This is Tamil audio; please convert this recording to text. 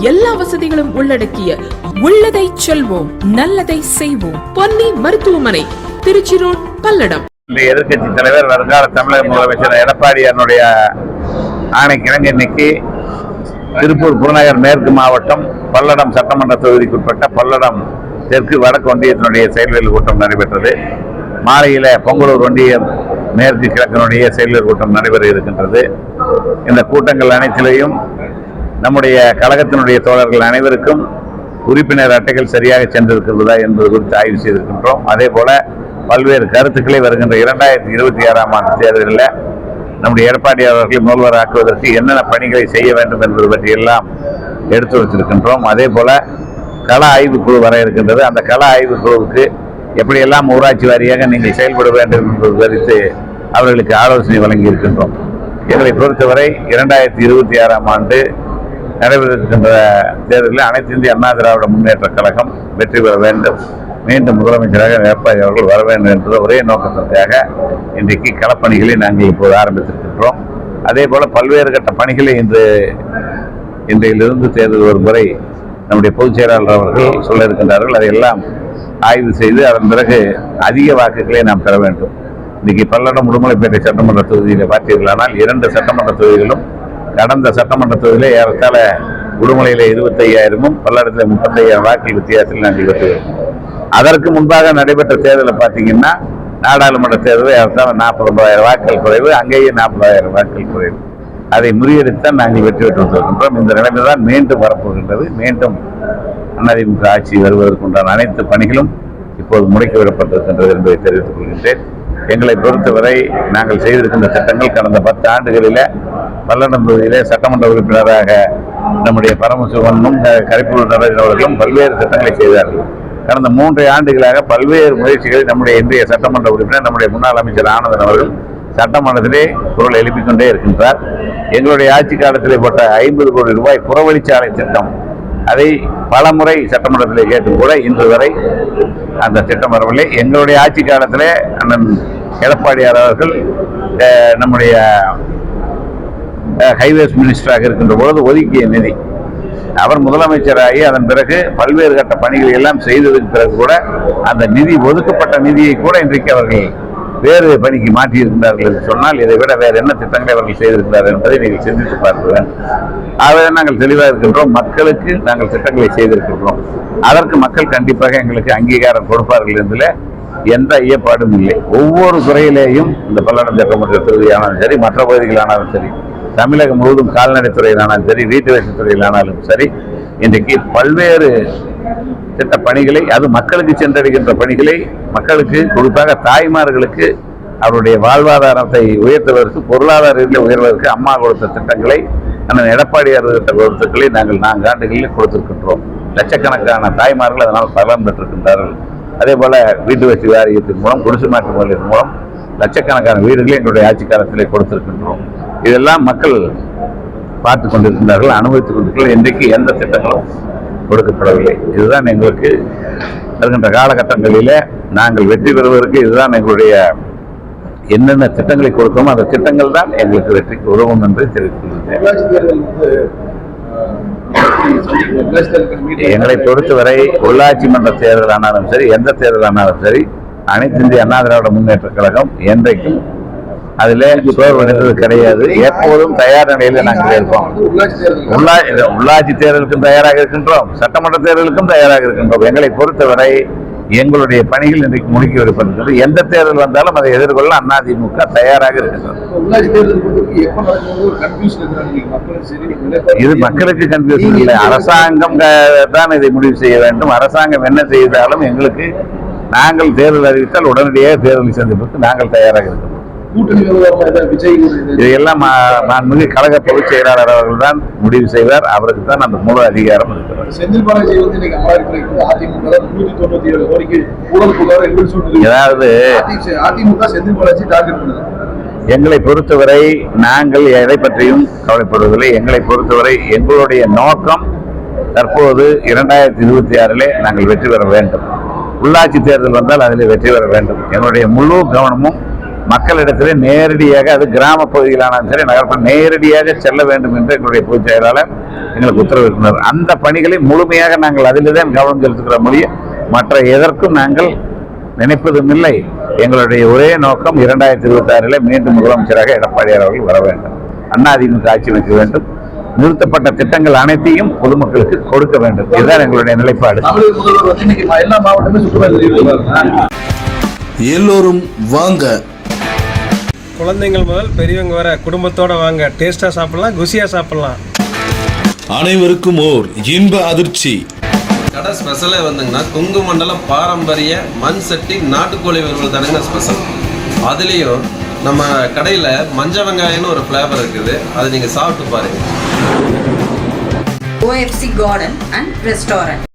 எல்லா வசதிகளும் உள்ளடக்கிய உள்ளதை செல்வோம் நல்லதை செய்வோம் பொன்னி மருத்துவமனை, திருச்சி ரோட், பல்லடம். எதிர்கட்சி தலைவர் வருங்கால தமிழக முதலமைச்சர் எடப்பாடியாருடைய ஆணைக்கிணங்க இன்னைக்கு திருப்பூர் புறநகர் மேற்கு மாவட்டம் பல்லடம் சட்டமன்ற தொகுதிக்குட்பட்ட பல்லடம் தெற்கு வடக்கு ஒன்றியத்தினுடைய செயல்வேல் கூட்டம் நடைபெற்றது. மாலையில பொங்கலூர் ஒன்றியம் மேற்கு கிழக்கினுடைய செயல்வேல் கூட்டம் நடைபெற இருக்கின்றது. இந்த கூட்டங்கள் அனைத்திலையும் நம்முடைய கழகத்தினுடைய தோழர்கள் அனைவருக்கும் உறுப்பினர் அட்டைகள் சரியாக சென்றிருக்கிறதா என்பது குறித்து ஆய்வு செய்திருக்கின்றோம். அதே போல பல்வேறு கருத்துக்களை வருகின்ற 2026ஆம் ஆண்டு தேர்தலில் நம்முடைய எடப்பாடி அவர்களை முதல்வர் ஆக்குவதற்கு என்னென்ன பணிகளை செய்ய வேண்டும் என்பது பற்றி எல்லாம் எடுத்து வைத்திருக்கின்றோம். அதே போல கள ஆய்வுக்குழு வர இருக்கின்றது. அந்த கள ஆய்வுக்குழுவுக்கு எப்படியெல்லாம் ஊராட்சி வாரியாக நீங்கள் செயல்பட வேண்டும் என்பது குறித்து அவர்களுக்கு ஆலோசனை வழங்கி இருக்கின்றோம். எங்களை பொறுத்தவரை 2026ஆம் ஆண்டு நடைபெறுகின்ற தேர்தலில் அனைத்து இந்திய அண்ணா திராவிட முன்னேற்ற கழகம் வெற்றி பெற வேண்டும், மீண்டும் முதலமைச்சராக எடப்பாடி அவர்கள் வர வேண்டும் என்ற ஒரே நோக்கத்திற்காக இன்றைக்கு களப்பணிகளை நாங்கள் இப்போது ஆரம்பித்திருக்கின்றோம். அதே போல பல்வேறு கட்ட பணிகளை இன்றையிலிருந்து தேர்தல் வரும் வரை நம்முடைய பொதுச் செயலாளர் அவர்கள் சொல்ல இருக்கின்றார்கள். அதையெல்லாம் ஆய்வு செய்து அதன் பிறகு அதிக வாக்குகளை நாம் பெற வேண்டும். இன்றைக்கு பல்லடம் உடுமலைப்பேட்டை சட்டமன்ற தொகுதியில் பார்த்தீர்களானால் 2 சட்டமன்ற தொகுதிகளும் கடந்த சட்டமன்ற தொகுதியிலே ஏறத்தாழ உடுமலையில் 25,000 பல்லடத்தில் 35,000 வாக்குகள் வித்தியாசத்தில் நாங்கள் வெற்றுவோம். அதற்கு முன்பாக நடைபெற்ற தேர்தலில் பார்த்தீங்கன்னா நாடாளுமன்ற தேர்தலில் ஏறத்தாழ 49,000 வாக்குகள் குறைவு, அங்கேயே 40,000 வாக்குகள் குறைவு. அதை முறியடித்தான் நாங்கள் வெற்றி பெற்று வந்திருக்கின்றோம். இந்த நிலைமை தான் மீண்டும் வரப்போகின்றது. மீண்டும் அதிமுக ஆட்சி வருவதற்குண்டான அனைத்து பணிகளும் இப்போது முடக்கிவிடப்பட்டிருக்கின்றது என்பதை தெரிவித்துக் கொள்கின்றேன். எங்களை பொறுத்தவரை நாங்கள் செய்திருக்கின்ற திட்டங்கள் கடந்த 10 ஆண்டுகளில் பல்லடம் தொகுதியிலே சட்டமன்ற உறுப்பினராக நம்முடைய பரமசிவனும் கரைப்பூர் நடராஜன் அவர்களும் பல்வேறு திட்டங்களை செய்தார்கள். கடந்த 3 ஆண்டுகளாக பல்வேறு முயற்சிகளை நம்முடைய இன்றைய சட்டமன்ற உறுப்பினர் நம்முடைய முன்னாள் அமைச்சர் ஆனந்தன் அவர்கள் சட்டமன்றத்திலே குரல் எழுப்பிக் கொண்டே இருக்கின்றார். எங்களுடைய ஆட்சி காலத்திலே போட்ட 50 கோடி ரூபாய் புறவழிச்சாலை திட்டம், அதை பலமுறை சட்டமன்றத்திலே கேட்டும் கூட இன்று வரை அந்த திட்டம் வரவில்லை. எங்களுடைய ஆட்சி காலத்திலே அண்ணன் எடப்பாடியார் அவர்கள் நம்முடைய ஹைவேஸ் மினிஸ்டராக இருக்கின்ற பொழுது ஒதுக்கிய நிதி, அவர் முதலமைச்சராகி அதன் பிறகு பல்வேறு கட்ட பணிகளை எல்லாம் செய்ததற்கு பிறகு கூட அந்த நிதி, ஒதுக்கப்பட்ட நிதியை கூட இன்றைக்கு அவர்கள் வேறு பணிக்கு மாற்றியிருக்கிறார்கள் என்று சொன்னால் இதை விட வேறு என்ன திட்டங்களை அவர்கள் செய்திருக்கிறார்கள் என்பதை நீங்கள் சிந்தித்து பார்க்க வேண்டும். ஆகவே நாங்கள் தெளிவாக இருக்கின்றோம். மக்களுக்கு நாங்கள் திட்டங்களை செய்திருக்கின்றோம். அதற்கு மக்கள் கண்டிப்பாக எங்களுக்கு அங்கீகாரம் கொடுப்பார்கள் என்பதில் எந்த ஐயப்பாடும் இல்லை. ஒவ்வொரு துறையிலேயும் இந்த பல்லடம் சட்டமன்ற தொகுதியானாலும் சரி, மற்ற பகுதிகளானாலும் சரி, தமிழகம் முழுவதும் கால்நடைத்துறையிலானாலும் சரி, வீட்டு வசதி துறையிலானாலும் சரி, இன்றைக்கு பல்வேறு திட்ட பணிகளை, அது மக்களுக்கு சென்றடைகின்ற பணிகளை, மக்களுக்கு குறிப்பாக தாய்மார்களுக்கு அவருடைய வாழ்வாதாரத்தை உயர்த்துவதற்கு, பொருளாதார ரீதியில் உயர்வதற்கு அம்மா கொடுத்த திட்டங்களை, அண்ணன் எடப்பாடியார் கொடுத்த கருத்துக்களை நாங்கள் 4 ஆண்டுகளில் கொடுத்திருக்கின்றோம். லட்சக்கணக்கான தாய்மார்கள் அதனால் பலன் பெற்றிருக்கின்றார்கள். அதே போல வீட்டு வசதி வாரியத்தின் மூலம், குடிசை மாற்று வாரியத்தின் மூலம் லட்சக்கணக்கான வீடுகளை எங்களுடைய ஆட்சி காலத்திலே கொடுத்திருக்கின்றோம். இதெல்லாம் மக்கள் பார்த்து கொண்டிருக்கின்றார்கள், அனுபவித்துக் கொண்டிருக்கிறார்கள். இன்றைக்கு எந்த திட்டங்களும் கொடுக்கப்படவில்லை. இதுதான் எங்களுக்கு வருகின்ற காலகட்டங்களில் நாங்கள் வெற்றி பெறுவதற்கு இதுதான் எங்களுடைய என்னென்ன திட்டங்களை கொடுத்தோமோ அந்த திட்டங்கள் தான் எங்களுக்கு வெற்றிக்கு உதவும் என்று தெரிவித்துள்ளேன். எங்களை பொறுத்தவரை உள்ளாட்சி மன்ற தேர்தல் ஆனாலும் சரி, எந்த தேர்தல் ஆனாலும் சரி, அனைத்து இந்திய அண்ணா திராவிட முன்னேற்ற கழகம் என்றைக்கும் அதில் சோர்வடைந்தது கிடையாது. எப்போதும் தயார் நிலையில நாங்கள் இருப்போம். உள்ளாட்சி தேர்தலுக்கும் தயாராக இருக்கின்றோம், சட்டமன்ற தேர்தலுக்கும் தயாராக இருக்கின்றோம். எங்களை பொறுத்தவரை எங்களுடைய பணிகள் இன்றைக்கு முடுக்கி வைப்பது. எந்த தேர்தல் வந்தாலும் அதை எதிர்கொள்ள அதிமுக தயாராக இருக்கின்றது. இது மக்களுக்கு கன்ஃபியூஷன் இல்லை, அரசாங்கம் தான் இதை முடிவு செய்ய வேண்டும். அரசாங்கம் என்ன செய்தாலும் எங்களுக்கு, நாங்கள் தேர்தல் அறிவித்தால் உடனடியாக தேர்தல் சந்திப்புக்கு நாங்கள் தயாராக இருக்கிறோம். இதையெல்லாம் மாண்புமிகு கழக பொதுச் செயலாளர் அவர்கள் தான் முடிவு செய்வார். அவருக்கு தான் அந்த முழு அதிகாரம் இருக்கிறார். அதாவது எங்களை பொறுத்தவரை நாங்கள் எதை பற்றியும் கவலைப்படுவதில்லை. எங்களை பொறுத்தவரை எங்களுடைய நோக்கம் தற்போது 2026 நாங்கள் வெற்றி பெற வேண்டும். உள்ளாட்சி தேர்தல் வந்தால் அதில் வெற்றி பெற வேண்டும். என்னுடைய முழு கவனமும் மக்களிடத்திலே நேரடியாக, அது கிராம பகுதிகளானாலும் சரி நகர்ப்புற, நேரடியாக செல்ல வேண்டும் என்று எங்களுடைய பொதுச் செயலாளர் எங்களுக்கு உத்தரவிட்டிருந்தார். அந்த பணிகளை முழுமையாக நாங்கள் அதில் தான் கவனம் செலுத்துகிற முடியும். மற்ற எதற்கும் நாங்கள் நினைப்பதும் இல்லை. எங்களுடைய ஒரே நோக்கம் 2026 மீண்டும் முதலமைச்சராக எடப்பாடியார் அவர்கள் வர வேண்டும், அதிமுக ஆட்சி அமைக்க வேண்டும், நிறுத்தப்பட்ட திட்டங்கள் அனைத்தையும் பொதுமக்களுக்கு கொடுக்க வேண்டும். இதுதான் எங்களுடைய நிலைப்பாடு. எல்லோரும் வாங்க, குழந்தைங்கள் முதல் பெரியவங்க வர குடும்பத்தோட வாங்க. டேஸ்டா சாப்பிடலாம், குசியா சாப்பிடலாம். அனைவருக்கும் ஓர் இன்ப அதிர்ச்சி. கடை ஸ்பெஷலே வந்துங்கன்னா கொங்கு மண்டல பாரம்பரிய மண் சட்டி நாட்டுக்கோழி வறுவல் தானுங்க ஸ்பெஷல். அதுலேயும் நம்ம கடையில் மஞ்சள் வெங்காயம்னு ஒரு ஃப்ளேவர் இருக்குது, அதை நீங்கள் சாப்பிட்டு பாருங்கள். OFC Garden and Restaurant.